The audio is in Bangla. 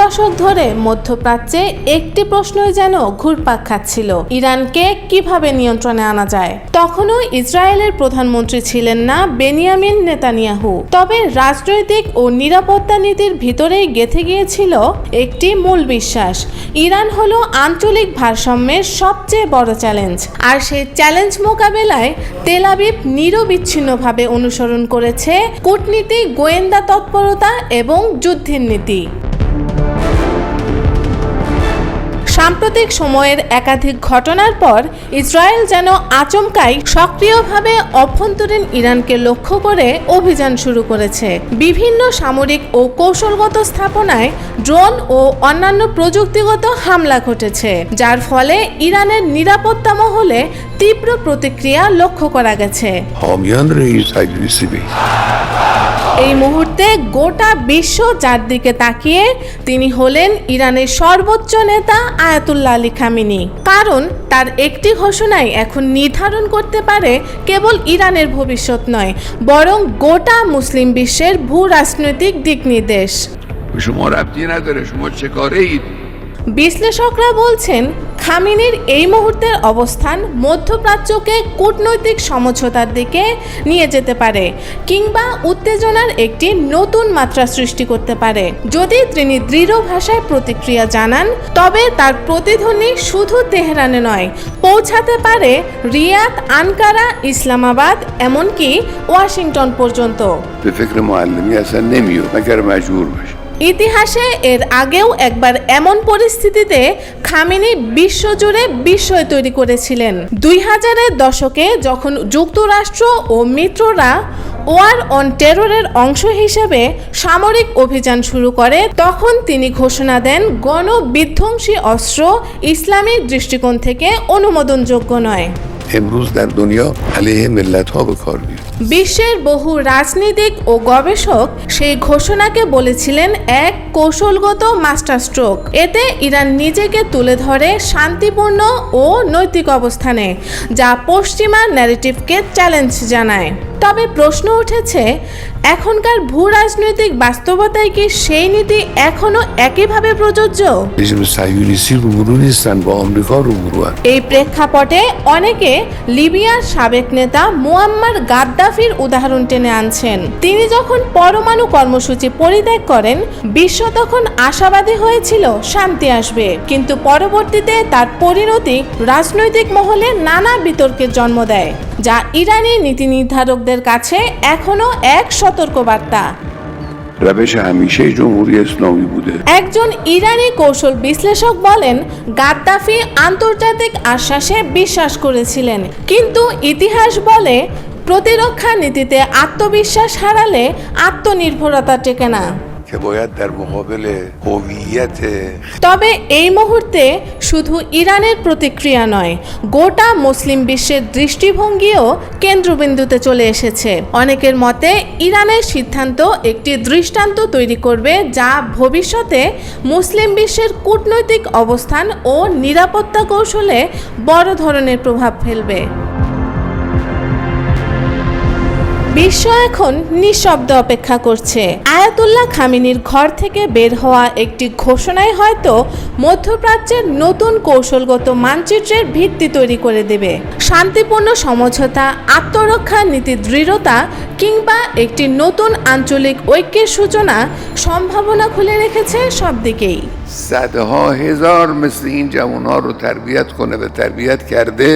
দশক ধরে মধ্যপ্রাচ্যে একটি প্রশ্নই যেন ঘুরপাক খাচ্ছিল, ইরানকে কিভাবে নিয়ন্ত্রণে আনা যায়। তখনও ইসরায়েলের প্রধানমন্ত্রী ছিলেন না বেনিয়ামিন নেতানিয়াহু, তবে রাজনৈতিক ও নিরাপত্তা নীতির ভিতরেই গেঁথে গিয়েছিল একটি মূল বিশ্বাস: ইরান হলো আঞ্চলিক ভারসাম্যের সবচেয়ে বড় চ্যালেঞ্জ। আর সেই চ্যালেঞ্জ মোকাবেলায় তেল আবিব নিরবিচ্ছিন্নভাবে অনুসরণ করেছে কূটনীতি, গোয়েন্দা তৎপরতা এবং যুদ্ধের নীতি। সাম্প্রতিক সময়ের একাধিক ঘটনার পর ইসরায়েল যেন আচমকাই সক্রিয়ভাবে অভ্যন্তরীণ ইরানকে লক্ষ্য করে অভিযান শুরু করেছে। বিভিন্ন সামরিক ও কৌশলগত স্থাপনায় ড্রোন ও অন্যান্য প্রযুক্তিগত হামলা ঘটেছে, যার ফলে ইরানের নিরাপত্তা মহলে তীব্র প্রতিক্রিয়া লক্ষ্য করা গেছে। এই মুহূর্তে গোটা বিশ্ব যার দিকে তাকিয়ে, তিনি হলেন ইরানের সর্বোচ্চ নেতা আয়াতুল্লাহ আলী খামেনি। কারণ তার একটি ঘোষণাই এখন নির্ধারণ করতে পারে কেবল ইরানের ভবিষ্যৎ নয়, বরং গোটা মুসলিম বিশ্বের ভূ রাজনৈতিক দিক নির্দেশ। বিশ্লেষকরা বলছেন, খামেনির এই মুহূর্তের অবস্থান মধ্যপ্রাচ্যকে কূটনৈতিক সমঝোতার দিকে নিয়ে যেতে পারে, কিংবা উত্তেজনার একটি নতুন মাত্রা সৃষ্টি করতে পারে। যদি তিনি দৃঢ় ভাষায় প্রতিক্রিয়া জানান, তবে তার প্রতিধ্বনি শুধু তেহরানে নয়, পৌঁছাতে পারে রিয়াদ, আনকারা, ইসলামাবাদ, এমনকি ওয়াশিংটন পর্যন্ত। ইতিহাসে এর আগেও একবার এমন পরিস্থিতিতে খামেনি বিশ্বজুড়ে বিস্ময় তৈরি করেছিলেন। 2000-এর দশকে যখন যুক্তরাষ্ট্র ও মিত্ররা ওয়ার অন টেররের অংশ হিসেবে সামরিক অভিযান শুরু করে, তখন তিনি ঘোষণা দেন গণবিধ্বংসী অস্ত্র ইসলামী দৃষ্টিকোণ থেকে অনুমোদনযোগ্য নয়। বিশ্বের বহু রাজনীতিক ও গবেষক সেই ঘোষণাকে বলেছিলেন এক কৌশলগত মাস্টার স্ট্রোক। এতে ইরান নিজেকে তুলে ধরে শান্তিপূর্ণ ও নৈতিক অবস্থানে, যা পশ্চিমা ন্যারেটিভকে চ্যালেঞ্জ জানায়। তবে প্রশ্ন উঠেছে, এখনকার ভূ রাজনৈতিক বাস্তবতায় কি সেই নীতি এখনো একইভাবে প্রযোজ্য? এই প্রেক্ষাপটে অনেকে লিবিয়ার সাবেক নেতা মুয়াম্মার গাদ্দাফির উদাহরণ টেনে আনছেন। তিনি যখন পরমাণু কর্মসূচি পরিত্যাগ করেন, বিশ্ব তখন আশাবাদী হয়েছিল শান্তি আসবে, কিন্তু পরবর্তীতে তার পরিণতি রাজনৈতিক মহলে নানা বিতর্কের জন্ম দেয়, যা ইরানি নীতি নির্ধারকদের কাছে এখনো এক সতর্কবার্তা। একজন ইরানি কৌশল বিশ্লেষক বলেন, গাদ্দাফি আন্তর্জাতিক আশ্বাসে বিশ্বাস করেছিলেন, কিন্তু ইতিহাস বলে প্রতিরক্ষা নীতিতে আত্মবিশ্বাস হারালে আত্মনির্ভরতা টেকে না। তবে এই মুহূর্তে শুধু ইরানের প্রতিক্রিয়া নয়, গোটা মুসলিম বিশ্বের দৃষ্টিভঙ্গিও কেন্দ্রবিন্দুতে চলে এসেছে। অনেকের মতে ইরানের সিদ্ধান্ত একটি দৃষ্টান্ত তৈরি করবে, যা ভবিষ্যতে মুসলিম বিশ্বের কূটনৈতিক অবস্থান ও নিরাপত্তা কৌশলে বড় ধরনের প্রভাব ফেলবে। বিশ্ব এখন নিঃশব্দে অপেক্ষা করছে। আয়াতুল্লাহ খামেনির ঘর থেকে বের হওয়া একটি ঘোষণায় হয়তো মধ্যপ্রাচ্যের নতুন কৌশলগত মানচিত্রের ভিত্তি তৈরি করে দেবে। শান্তিপূর্ণ সমঝোতা, আত্মরক্ষা নীতির দৃঢ়তা, কিংবা একটি নতুন আঞ্চলিক ঐক্যের সূচনা সম্ভাবনা খুলে রেখেছে সব দিকেই। صدها هزار مثل این جوانها رو تربیت کنه و تربیت کرده